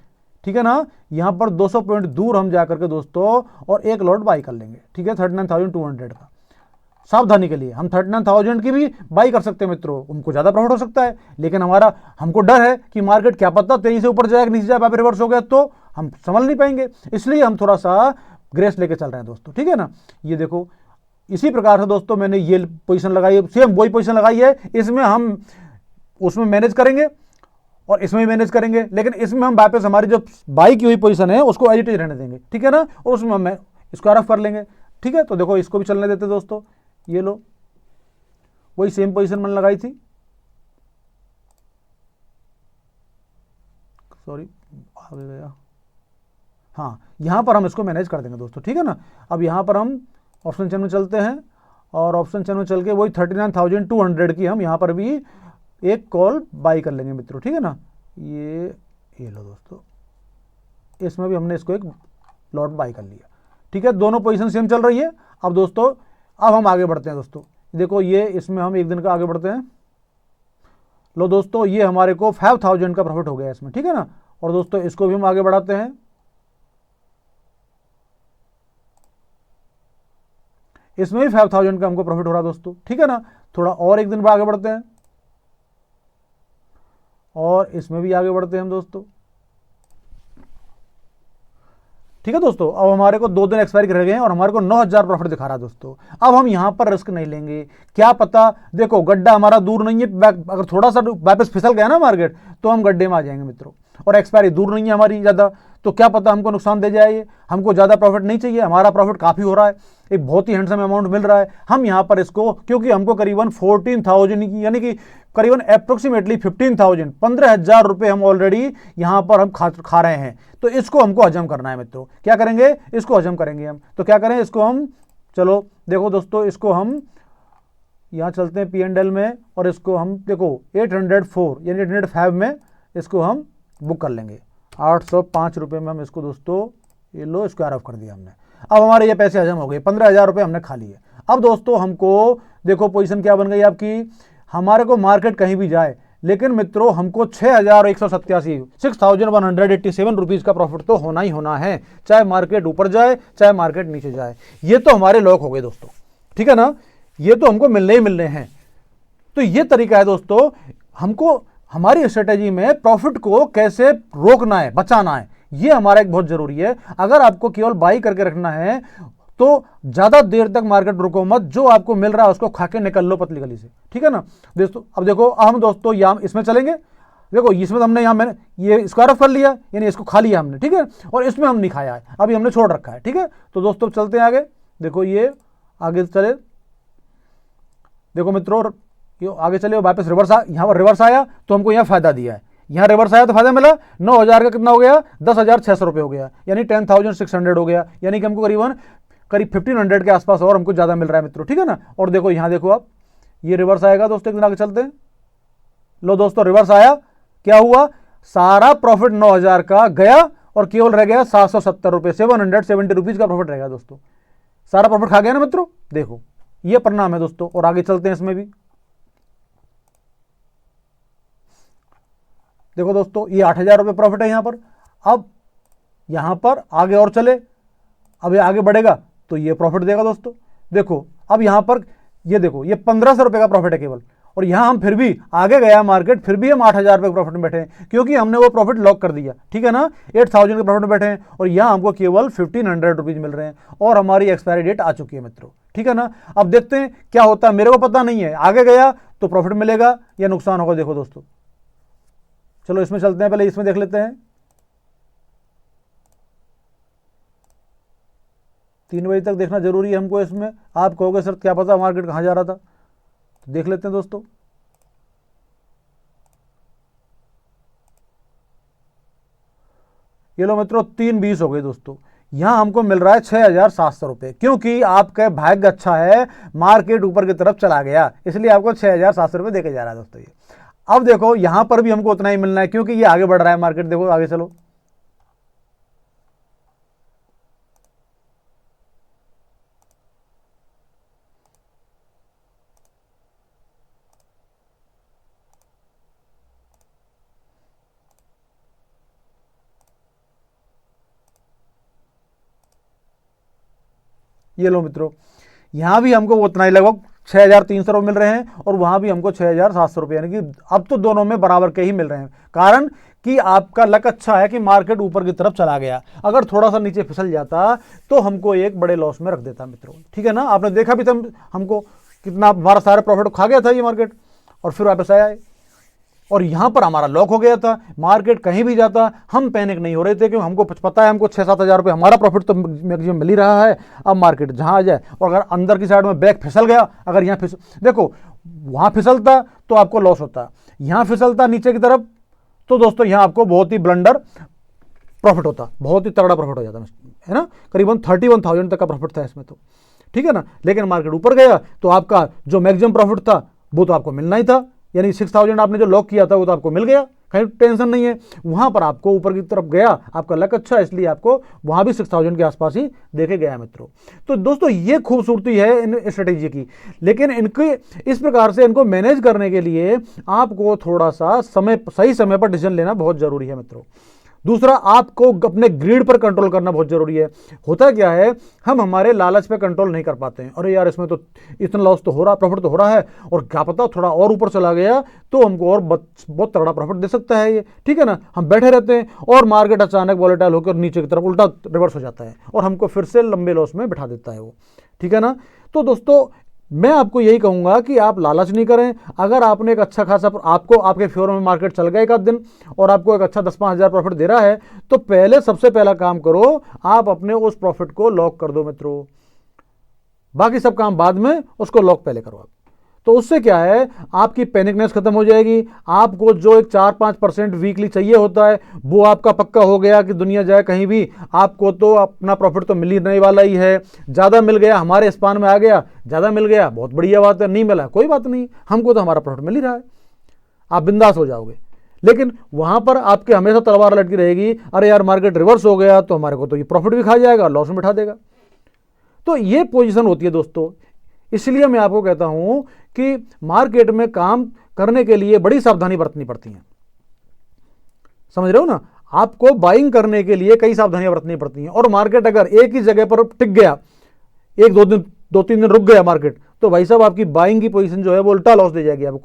ठीक है ना, यहाँ पर 200 पॉइंट दूर हम जा करके दोस्तों और एक लॉट बाई कर लेंगे, ठीक है, 39,200 का। सावधानी के लिए हम 39,000 की भी बाई कर सकते हैं मित्रों, उनको ज़्यादा प्रॉफिट हो सकता है, लेकिन हमको डर है कि मार्केट क्या पता तेजी से ऊपर जाए नीचे जाए, वापस रिवर्स हो गया तो हम संभल नहीं पाएंगे, इसलिए हम थोड़ा सा ग्रेस लेके चल रहे हैं दोस्तों, ठीक है ना। ये देखो इसी प्रकार से दोस्तों मैंने ये पोजीशन लगाई है, सेम वही पोजीशन लगाई है। इसमें हम उसमें मैनेज करेंगे और इसमें मैनेज करेंगे, लेकिन इसमें हम वापस हमारी जो बाई की हुई पोजीशन है उसको एज इट इज रहने देंगे, ठीक है ना, और उसमें हम इसको आरएफ कर लेंगे, ठीक है। तो देखो इसको भी चलने देते दोस्तों, ये लो वही सेम पोजीशन मैंने लगाई थी, सॉरी आगे गया, हाँ यहाँ पर हम इसको मैनेज कर देंगे दोस्तों, ठीक है ना। अब यहाँ पर हम ऑप्शन चेन में चलते हैं और ऑप्शन चेन में चल के वही 39,200 की हम यहाँ पर भी एक कॉल बाई कर लेंगे मित्रों, ठीक है ना। ये लो दोस्तों, इसमें भी हमने इसको एक लॉट बाई कर लिया, ठीक है। दोनों पोजीशन सेम चल रही है। अब दोस्तों अब हम आगे बढ़ते हैं दोस्तों, देखो ये इसमें हम एक दिन का आगे बढ़ते हैं। लो दोस्तों ये हमारे को 5,000 का प्रॉफिट हो गया इसमें, ठीक है ना। और दोस्तों इसको भी हम आगे बढ़ाते हैं, इसमें भी 5,000 का हमको प्रॉफिट हो रहा है दोस्तों, ठीक है ना। थोड़ा और एक दिन पर आगे बढ़ते हैं और इसमें भी आगे बढ़ते हैं हम दोस्तों, ठीक है दोस्तों। अब हमारे को 2 दिन एक्सपायरी रह गए हैं और हमारे को 9,000 प्रॉफिट दिखा रहा है दोस्तों। अब हम यहाँ पर रिस्क नहीं लेंगे, क्या पता देखो गड्ढा हमारा दूर नहीं है, अगर थोड़ा सा वापस फिसल गया ना मार्केट तो हम गड्ढे में आ जाएंगे मित्रों, और एक्सपायरी दूर नहीं है हमारी ज़्यादा, तो क्या पता हमको नुकसान दे जाए। ये हमको ज़्यादा प्रॉफिट नहीं चाहिए, हमारा प्रॉफिट काफ़ी हो रहा है, एक बहुत ही हैंडसम अमाउंट मिल रहा है। हम यहाँ पर इसको क्योंकि हमको करीबन 14,000 यानी कि करीबन अप्रोक्सीमेटली 15,000 15,000 रुपये हम ऑलरेडी यहाँ पर हम खा रहे हैं, तो इसको हमको हजम करना है मित्रों। क्या करेंगे, इसको हजम करेंगे हम। तो क्या करें, इसको हम चलो देखो दोस्तों, इसको हम यहाँ चलते हैं P&L में और इसको हम देखो 804 यानी 805 में इसको हम बुक कर लेंगे। 805 रुपये में हम इसको दोस्तों ये लो इसको आरएफ कर दिया हमने। अब हमारे ये पैसे हजम हो गए, 15,000 रुपये हमने खा लिए। अब दोस्तों हमको देखो पोजीशन क्या बन गई आपकी, हमारे को मार्केट कहीं भी जाए लेकिन मित्रों हमको 6,187 6,187 रुपीज़ का प्रॉफिट तो होना ही होना है, चाहे मार्केट ऊपर जाए चाहे मार्केट नीचे जाए। ये तो हमारे लॉक हो गए दोस्तों, ठीक है ना, ये तो हमको मिलने ही मिलने हैं। तो ये तरीका है दोस्तों, हमको हमारी स्ट्रेटेजी में प्रॉफिट को कैसे रोकना है, बचाना है, ये हमारा एक बहुत जरूरी है। अगर आपको केवल बाई करके रखना है तो ज्यादा देर तक मार्केट रुको मत, जो आपको मिल रहा है उसको खा के निकल लो पतली गली से, ठीक है ना दोस्तों। अब देखो हम दोस्तों यहाँ इसमें चलेंगे, देखो इसमें तो हमने यहाँ मैंने ये स्क्वायर कर लिया यानी इसको खा लिया हमने, ठीक है, और इसमें हम नहीं खाया है, अभी हमने छोड़ रखा है, ठीक है। तो दोस्तों चलते हैं आगे, देखो ये आगे चले, देखो मित्रों ये आगे चले वापस रिवर्स यहाँ पर रिवर्स आया तो हमको यहाँ फायदा दिया है, यहाँ रिवर्स आया तो फायदा मिला। 9,000 का कितना हो गया, 10,600 रुपये हो गया, यानी 10,600 हो गया, यानी कि हमको करीब 1,500 के आसपास और हमको ज़्यादा मिल रहा है मित्रों, ठीक है ना। और देखो यहाँ देखो आप ये रिवर्स आएगा दोस्तों, एक दिन आगे चलते हैं। लो दोस्तों रिवर्स आया, क्या हुआ, सारा प्रॉफिट 9,000 का गया और केवल रह गया 770 रुपये, 770 रुपीज़ का प्रॉफिट रहेगा दोस्तों। सारा प्रॉफिट खा गया ना मित्रों, देखो ये परिणाम है दोस्तों। और आगे चलते हैं, इसमें भी देखो दोस्तों ये 8,000 रुपये प्रॉफिट है यहाँ पर। अब यहाँ पर आगे और चले, अब ये आगे बढ़ेगा तो ये प्रॉफिट देगा दोस्तों। देखो अब यहाँ पर ये देखो ये 1,500 रुपये का प्रॉफिट है केवल, और यहाँ हम फिर भी आगे गया मार्केट, फिर भी हम 8,000 रुपये प्रॉफिट में बैठे हैं क्योंकि हमने वो प्रॉफिट लॉक कर दिया, ठीक है ना। 8,000 के प्रॉफिट में बैठे हैं और यहाँ हमको केवल 1,500 रुपीज़ मिल रहे हैं और हमारी एक्सपायरी डेट आ चुकी है मित्रों, ठीक है ना। अब देखते हैं क्या होता है, मेरे को पता नहीं है, आगे गया तो प्रॉफिट मिलेगा या नुकसान होगा, देखो दोस्तों। चलो इसमें चलते हैं, पहले इसमें देख लेते हैं। 3 बजे तक देखना जरूरी है हमको इसमें। आप कहोगे सर क्या पता मार्केट कहाँ जा रहा था, तो देख लेते हैं दोस्तों। ये लो मित्रों 3:20 हो गई दोस्तों। यहां हमको मिल रहा है 6,700 रुपये, क्योंकि आपका भाग्य अच्छा है, मार्केट ऊपर की तरफ चला गया, इसलिए आपको 6,700 रुपये देके जा रहा है दोस्तों ये। अब देखो यहां पर भी हमको उतना ही मिलना है, क्योंकि ये आगे बढ़ रहा है मार्केट। देखो आगे चलो, ये लो मित्रों, यहां भी हमको उतना ही लगभग 6,300 रुपये मिल रहे हैं, और वहां भी हमको 6,700 रुपये, यानी कि अब तो दोनों में बराबर के ही मिल रहे हैं। कारण कि आपका लक अच्छा है कि मार्केट ऊपर की तरफ चला गया। अगर थोड़ा सा नीचे फिसल जाता तो हमको एक बड़े लॉस में रख देता मित्रों, ठीक है ना। आपने देखा भी था हमको कितना, हमारा सारा प्रॉफिट खा गया था ये मार्केट, और फिर वापस आया, और यहां पर हमारा लॉक हो गया था। मार्केट कहीं भी जाता हम पैनिक नहीं हो रहे थे, क्योंकि हमको पता है हमको 6-7 हज़ार रुपये हमारा प्रॉफिट तो मैक्सिमम मिल ही रहा है। अब मार्केट जहां आ जाए, और अगर अंदर की साइड में बैक फिसल गया, अगर यहाँ देखो वहां फिसलता तो आपको लॉस होता, यहां फिसलता नीचे की तरफ तो दोस्तों यहां आपको बहुत ही ब्लंडर प्रॉफिट होता, बहुत ही तगड़ा प्रॉफिट हो जाता है ना। करीबन 31,000 तक का प्रॉफिट था इसमें तो, ठीक है ना। लेकिन मार्केट ऊपर गया तो आपका जो मैक्सिमम प्रॉफिट था वो तो आपको मिलना ही था, यानी 6,000 आपने जो लॉक किया था वो तो आपको मिल गया, कहीं टेंशन नहीं है। वहां पर आपको ऊपर की तरफ गया, आपका लक अच्छा है, इसलिए आपको वहां भी 6,000 के आसपास ही देखे गया मित्रों। तो दोस्तों ये खूबसूरती है इन स्ट्रेटेजी की, लेकिन इनके इस प्रकार से इनको मैनेज करने के लिए आपको थोड़ा सा सही समय पर डिसीजन लेना बहुत जरूरी है मित्रों। दूसरा, आपको अपने ग्रीड पर कंट्रोल करना बहुत जरूरी है। होता क्या है, हम हमारे लालच पे कंट्रोल नहीं कर पाते हैं। अरे यार इसमें तो इतना लॉस तो हो रहा, प्रॉफिट तो हो रहा है, और क्या पता थोड़ा और ऊपर चला गया तो हमको और बहुत तगड़ा प्रॉफिट दे सकता है ये, ठीक है ना। हम बैठे रहते हैं और मार्केट अचानक वॉलेटाइल होकर नीचे की तरफ उल्टा रिवर्स हो जाता है, और हमको फिर से लंबे लॉस में बिठा देता है वो, ठीक है ना। तो दोस्तों मैं आपको यही कहूंगा कि आप लालच नहीं करें। अगर आपने एक अच्छा खासा, आपको आपके फेवर में मार्केट चल गया एक आध दिन और आपको एक अच्छा 10-5 हज़ार प्रॉफिट दे रहा है, तो पहले सबसे पहला काम करो, आप अपने उस प्रॉफिट को लॉक कर दो मित्रों। बाकी सब काम बाद में, उसको लॉक पहले करो आप। तो उससे क्या है, आपकी पैनिकनेस खत्म हो जाएगी। आपको जो एक 4-5% वीकली चाहिए होता है वो आपका पक्का हो गया कि दुनिया जाए कहीं भी, आपको तो अपना प्रॉफिट तो मिल ही नहीं वाला ही है। ज़्यादा मिल गया, हमारे स्पान में आ गया, ज़्यादा मिल गया, बहुत बढ़िया बात है। नहीं मिला कोई बात नहीं, हमको तो हमारा प्रॉफिट मिल ही रहा है, आप बिंदास हो जाओगे। लेकिन वहां पर आपके हमेशा तलवार लटकी रहेगी, अरे यार मार्केट रिवर्स हो गया तो हमारे को तो ये प्रॉफिट भी खा जाएगा, लॉस में बिठा देगा। तो ये पोजीशन होती है दोस्तों। इसलिए मैं आपको कहता हूं कि मार्केट में काम करने के लिए बड़ी सावधानी बरतनी पड़ती है, समझ रहे हो ना। आपको बाइंग करने के लिए कई सावधानियां बरतनी पड़ती हैं, और मार्केट अगर एक ही जगह पर टिक गया, 2-3 दिन रुक गया मार्केट, तो भाई साहब आपकी बाइंग की पोजीशन जो है वो उल्टा लॉस दे जाएगी आपको।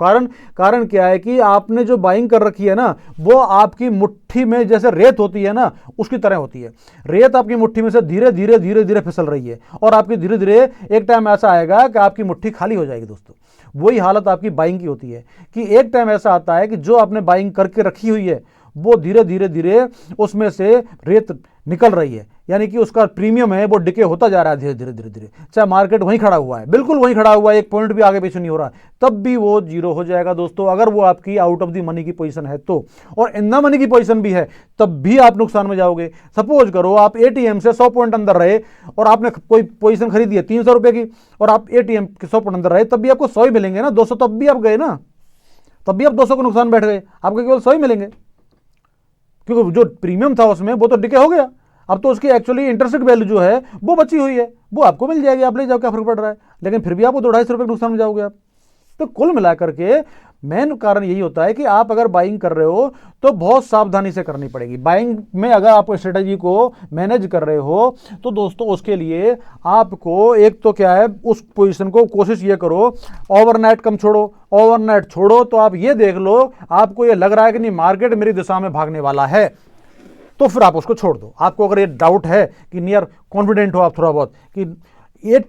कारण क्या है कि आपने जो बाइंग कर रखी है ना, वो आपकी मुट्ठी में जैसे रेत होती है ना, उसकी तरह होती है। रेत आपकी मुट्ठी में से धीरे धीरे धीरे धीरे फिसल रही है, और आपकी धीरे धीरे एक टाइम ऐसा आएगा कि आपकी मुट्ठी खाली हो जाएगी दोस्तों। वही हालत आपकी बाइंग की होती है कि एक टाइम ऐसा आता है कि जो आपने बाइंग करके रखी हुई है वो धीरे धीरे धीरे उसमें से रेत निकल रही है, यानी कि उसका प्रीमियम है वो डिके होता जा रहा है धीरे धीरे धीरे धीरे। चाहे मार्केट वहीं खड़ा हुआ है, बिल्कुल वहीं खड़ा हुआ है, एक पॉइंट भी आगे पीछे नहीं हो रहा, तब भी वो जीरो हो जाएगा दोस्तों, अगर वो आपकी आउट ऑफ द मनी की पोजीशन है तो। और इन द मनी की पोजीशन भी है तब भी आप नुकसान में जाओगे। सपोज करो आप एटीएम से 100 पॉइंट अंदर रहे, और आपने कोई पोजीशन खरीदी है 300 रुपए की, और आप एटीएम के 100 पॉइंट अंदर रहे, तब भी आपको 100 ही मिलेंगे ना, 200 तब भी आप गए ना, तब भी आप 200 को नुकसान बैठ गए, आपको केवल 100 ही मिलेंगे, क्योंकि जो प्रीमियम था उसमें वो तो डिके हो गया। अब तो उसकी एक्चुअली इंटरेस्ट वैल्यू जो है वो बची हुई है, वो आपको मिल जाएगी, आप ले जाओ, क्या फर्क पड़ रहा है। लेकिन फिर भी आपको 200-250 रुपये नुकसान में जाओगे आप। तो कुल मिलाकर के मेन कारण यही होता है कि आप अगर बाइंग कर रहे हो तो बहुत सावधानी से करनी पड़ेगी। बाइंग में अगर आप स्ट्रेटजी को मैनेज कर रहे हो तो दोस्तों उसके लिए आपको एक तो क्या है, उस पोजीशन को कोशिश ये करो, ओवरनाइट कम छोड़ो। ओवरनाइट छोड़ो तो आप ये देख लो, आपको ये लग रहा है कि नहीं मार्केट मेरी दिशा में भागने वाला है, तो फिर आप उसको छोड़ दो। आपको अगर ये डाउट है कि नियर कॉन्फिडेंट हो आप थोड़ा बहुत कि ये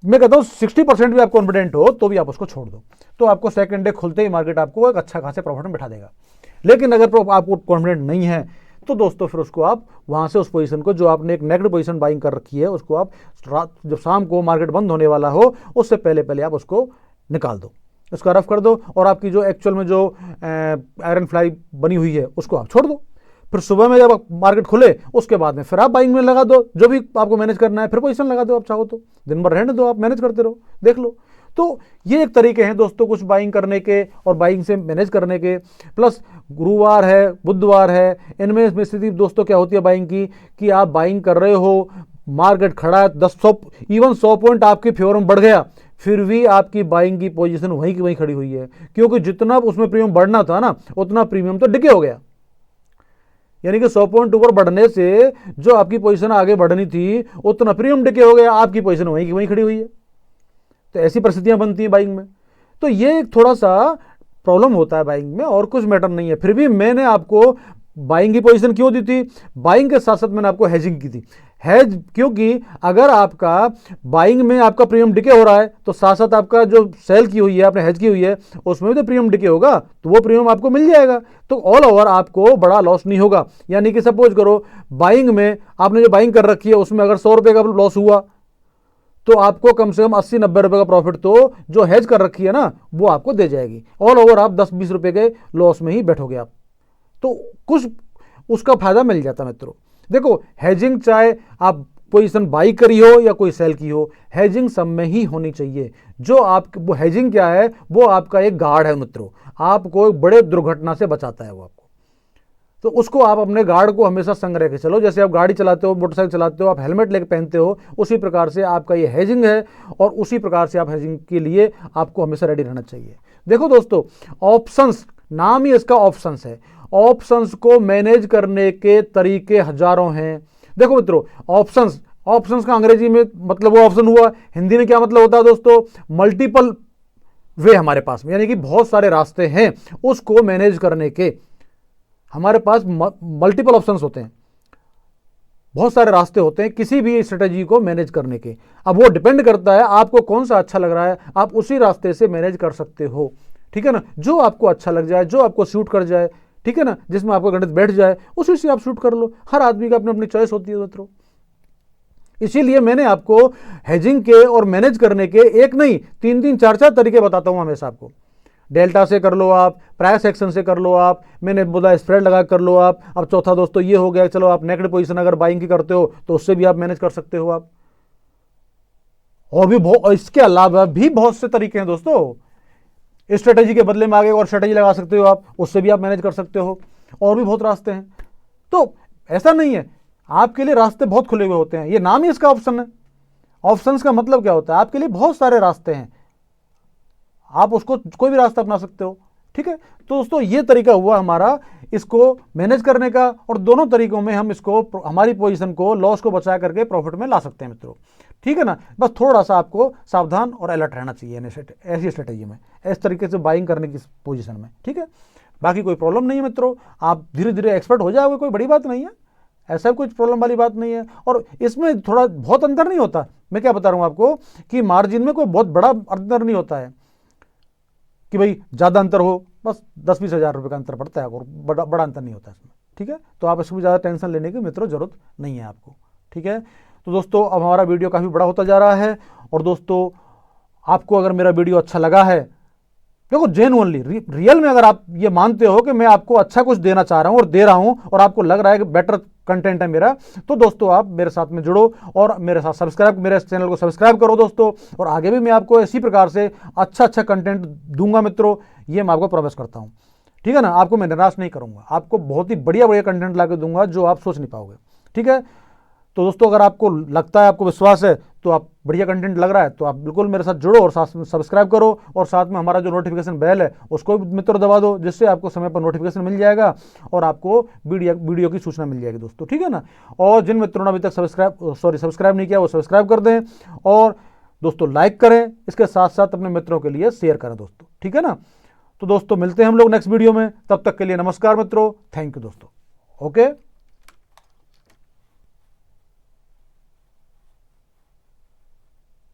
मैं कहता हूँ 60% भी आप कॉन्फिडेंट हो तो भी आप उसको छोड़ दो, तो आपको सेकंड डे खुलते ही मार्केट आपको एक अच्छा खासे प्रॉफिट में बैठा देगा। लेकिन अगर आपको कॉन्फिडेंट नहीं है तो दोस्तों फिर उसको आप वहाँ से उस पोजीशन को, जो आपने एक नेगेटिव पोजीशन बाइंग कर रखी है, उसको आप जब शाम को मार्केट बंद होने वाला हो उससे पहले पहले आप उसको निकाल दो, उसका रफ कर दो, और आपकी जो एक्चुअल में जो आयरन फ्लाई बनी हुई है उसको आप छोड़ दो। फिर सुबह में जब मार्केट खुले उसके बाद में फिर आप बाइंग में लगा दो, जो भी आपको मैनेज करना है, फिर पोजीशन लगा दो, आप चाहो तो दिन भर रहने दो, आप मैनेज करते रहो, देख लो। तो ये एक तरीके हैं दोस्तों कुछ बाइंग करने के और बाइंग से मैनेज करने के। प्लस गुरुवार है, बुधवार है, इनमें स्थिति दोस्तों क्या होती है बाइंग की, कि आप बाइंग कर रहे हो, मार्केट खड़ा है 100 पॉइंट आपके फेवर में बढ़ गया, फिर भी आपकी बाइंग की पोजीशन वहीं की वहीं खड़ी हुई है, क्योंकि जितना उसमें प्रीमियम बढ़ना था ना उतना प्रीमियम तो डिके हो गया। यानी कि 100 पॉइंट ऊपर बढ़ने से जो आपकी पोजीशन आगे बढ़नी थी उतना प्रीमियम डिके हो गया, आपकी पोजीशन वहीं की वहीं खड़ी हुई है। तो ऐसी परिस्थितियां बनती हैं बाइंग में। तो ये एक थोड़ा सा प्रॉब्लम होता है बाइंग में, और कुछ मैटर नहीं है। फिर भी मैंने आपको बाइंग की पोजीशन क्यों दी थी, बाइंग के साथ साथ मैंने आपको हेजिंग की थी। हेज क्योंकि अगर आपका बाइंग में आपका प्रीमियम डिके हो रहा है तो साथ साथ आपका जो सेल की हुई है, आपने हेज की हुई है, उसमें भी तो प्रीमियम डिके होगा, तो वो प्रीमियम आपको मिल जाएगा, तो ऑल ओवर आपको बड़ा लॉस नहीं होगा। यानी कि सपोज करो बाइंग में आपने जो बाइंग कर रखी है उसमें अगर 100 रुपये का लॉस हुआ तो आपको कम से कम 80-90 रुपये का प्रॉफिट तो जो हेज कर रखी है ना वो आपको दे जाएगी। ऑल ओवर आप 10-20 रुपये के लॉस में ही बैठोगे आप, तो कुछ उसका फायदा मिल जाता मित्रों। देखो हेजिंग चाहे आप पोजीशन बाई करी हो या कोई सेल की हो, हेजिंग सब में ही होनी चाहिए। जो आप वो हेजिंग क्या है, वो आपका एक गार्ड है मित्रों, आपको एक बड़े दुर्घटना से बचाता है वो आपको। तो उसको आप अपने गार्ड को हमेशा संग रह के चलो। जैसे आप गाड़ी चलाते हो, मोटरसाइकिल चलाते हो, आप हेलमेट लेके पहनते हो, उसी प्रकार से आपका ये हेजिंग है, और उसी प्रकार से आप हेजिंग के लिए आपको हमेशा रेडी रहना चाहिए। देखो दोस्तों, ऑप्शंस, नाम ही इसका ऑप्शंस है, ऑप्शंस को मैनेज करने के तरीके हजारों हैं। देखो मित्रों, ऑप्शंस, ऑप्शंस का अंग्रेजी में मतलब वो ऑप्शन हुआ, हिंदी में क्या मतलब होता है दोस्तों, मल्टीपल वे हमारे पास में, यानी कि बहुत सारे रास्ते हैं उसको मैनेज करने के। हमारे पास मल्टीपल ऑप्शंस होते हैं, बहुत सारे रास्ते होते हैं किसी भी स्ट्रेटेजी को मैनेज करने के। अब वो डिपेंड करता है आपको कौन सा अच्छा लग रहा है, आप उसी रास्ते से मैनेज कर सकते हो, ठीक है ना। जो आपको अच्छा लग जाए, जो आपको सूट कर जाए, ठीक है ना, जिसमें आपको गणित बैठ जाए उसी से आप शूट कर लो। हर आदमी का अपनी अपनी चॉइस होती है मित्रों। इसीलिए मैंने आपको हेजिंग के और मैनेज करने के एक नहीं 3-3 4-4 तरीके बताता हूं हमेशा आपको। डेल्टा से कर लो आप, प्राइस एक्शन से कर लो आप, मैंने बोला स्प्रेड लगा कर लो आप। अब चौथा दोस्तों ये हो गया, चलो आप नेगेटिव पोजीशन अगर बाइंग की करते हो तो उससे भी आप मैनेज कर सकते हो आप। और भी इसके अलावा भी बहुत से तरीके हैं दोस्तों। स्ट्रेटेजी के बदले में आगे और स्ट्रेटेजी लगा सकते हो आप, उससे भी आप मैनेज कर सकते हो। और भी बहुत रास्ते हैं, तो ऐसा नहीं है, आपके लिए रास्ते बहुत खुले हुए होते हैं। ये नाम ही इसका ऑप्शन है। ऑप्शंस का मतलब क्या होता है, आपके लिए बहुत सारे रास्ते हैं, आप उसको कोई भी रास्ता अपना सकते हो, ठीक है। तो दोस्तों ये तरीका हुआ हमारा इसको मैनेज करने का, और दोनों तरीकों में हम इसको हमारी पोजीशन को लॉस को बचा करके प्रॉफिट में ला सकते हैं मित्रों, ठीक है ना। बस थोड़ा सा आपको सावधान और अलर्ट रहना चाहिए ऐसी स्ट्रेटेजी में, इस तरीके से बाइंग करने की पोजीशन में, ठीक है। बाकी कोई प्रॉब्लम नहीं है मित्रों, आप धीरे धीरे एक्सपर्ट हो जाओगे, कोई बड़ी बात नहीं है, ऐसा कुछ प्रॉब्लम वाली बात नहीं है। और इसमें थोड़ा बहुत अंतर नहीं होता, मैं क्या बता रहा हूँ आपको कि मार्जिन में कोई बहुत बड़ा अंतर नहीं होता है कि भाई ज़्यादा अंतर हो, बस 10-20 हज़ार रुपये का अंतर पड़ता है, और बड़ा अंतर नहीं होता इसमें, ठीक है। तो आप इसमें ज़्यादा टेंशन लेने की मित्रों ज़रूरत नहीं है आपको, ठीक है। तो दोस्तों अब हमारा वीडियो काफ़ी बड़ा होता जा रहा है, और दोस्तों आपको अगर मेरा वीडियो अच्छा लगा है, देखो जेन्युइनली रियल में अगर आप ये मानते हो कि मैं आपको अच्छा कुछ देना चाह रहा हूँ और दे रहा हूँ, और आपको लग रहा है कि बेटर कंटेंट है मेरा, तो दोस्तों आप मेरे साथ में जुड़ो और मेरे साथ मेरे चैनल को सब्सक्राइब करो दोस्तों। और आगे भी मैं आपको इसी प्रकार से अच्छा कंटेंट दूंगा मित्रों, ये मैं आपको प्रॉमिस करता हूँ, ठीक है ना। आपको मैं निराश नहीं करूँगा, आपको बहुत ही बढ़िया कंटेंट ला के दूंगा जो आप सोच नहीं पाओगे, ठीक है। तो दोस्तों अगर आपको लगता है, आपको विश्वास है, तो आप बढ़िया कंटेंट लग रहा है, तो आप बिल्कुल मेरे साथ जुड़ो और साथ में सब्सक्राइब करो, और साथ में हमारा जो नोटिफिकेशन बेल है उसको भी मित्रों दबा दो, जिससे आपको समय पर नोटिफिकेशन मिल जाएगा और आपको वीडियो की सूचना मिल जाएगी दोस्तों, ठीक है ना। और जिन मित्रों ने अभी तक सब्सक्राइब नहीं किया वो सब्सक्राइब कर दें, और दोस्तों लाइक करें, इसके साथ साथ अपने मित्रों के लिए शेयर करें दोस्तों, ठीक है ना। तो दोस्तों मिलते हैं हम लोग नेक्स्ट वीडियो में, तब तक के लिए नमस्कार मित्रों, थैंक यू दोस्तों, ओके।